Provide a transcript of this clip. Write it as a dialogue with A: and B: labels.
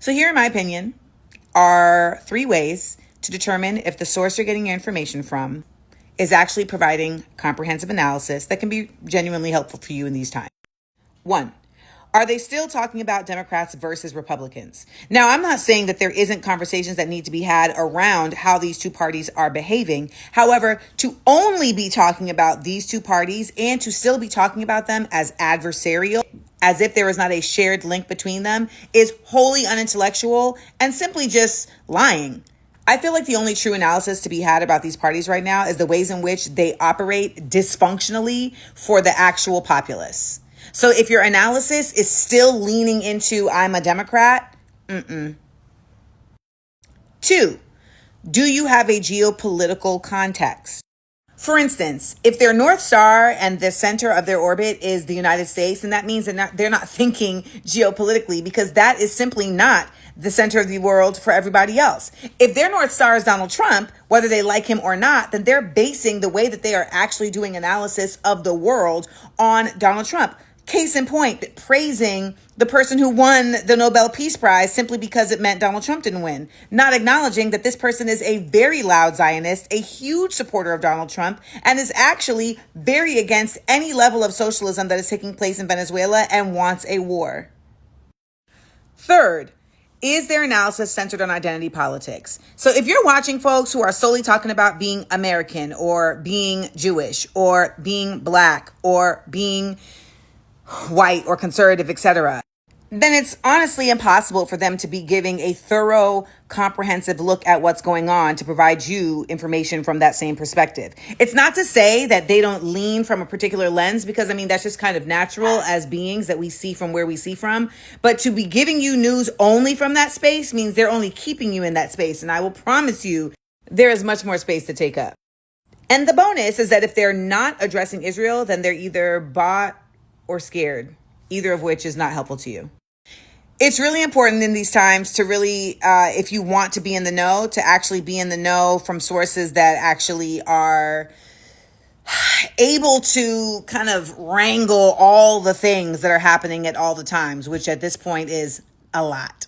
A: So here, in my opinion, are 3 ways to determine if the source you're getting your information from is actually providing comprehensive analysis that can be genuinely helpful for you in these times. 1, are they still talking about Democrats versus Republicans? Now, I'm not saying that there isn't conversations that need to be had around how these two parties are behaving. However, to only be talking about these two parties and to still be talking about them as adversarial, as if there is not a shared link between them, is wholly unintellectual and simply just lying. I feel like the only true analysis to be had about these parties right now is the ways in which they operate dysfunctionally for the actual populace. So if your analysis is still leaning into I'm a Democrat, 2, do you have a geopolitical context? For instance, if their North Star and the center of their orbit is the United States, then that means they're not thinking geopolitically, because that is simply not the center of the world for everybody else. If their North Star is Donald Trump, whether they like him or not, then they're basing the way that they are actually doing analysis of the world on Donald Trump. Case in point, praising the person who won the Nobel Peace Prize simply because it meant Donald Trump didn't win, not acknowledging that this person is a very loud Zionist, a huge supporter of Donald Trump, and is actually very against any level of socialism that is taking place in Venezuela and wants a war. 3, is their analysis centered on identity politics? So if you're watching folks who are solely talking about being American or being Jewish or being Black or being white or conservative, etc., then it's honestly impossible for them to be giving a thorough, comprehensive look at what's going on to provide you information from that same perspective. It's not to say that they don't lean from a particular lens, because that's just kind of natural as beings that we see from where we see from. But to be giving you news only from that space means they're only keeping you in that space. And I will promise you, there is much more space to take up. And the bonus is that if they're not addressing Israel, then they're either bought or scared, either of which is not helpful to you. It's really important in these times to really, if you want to be in the know, to actually be in the know from sources that actually are able to kind of wrangle all the things that are happening at all the times, which at this point is a lot.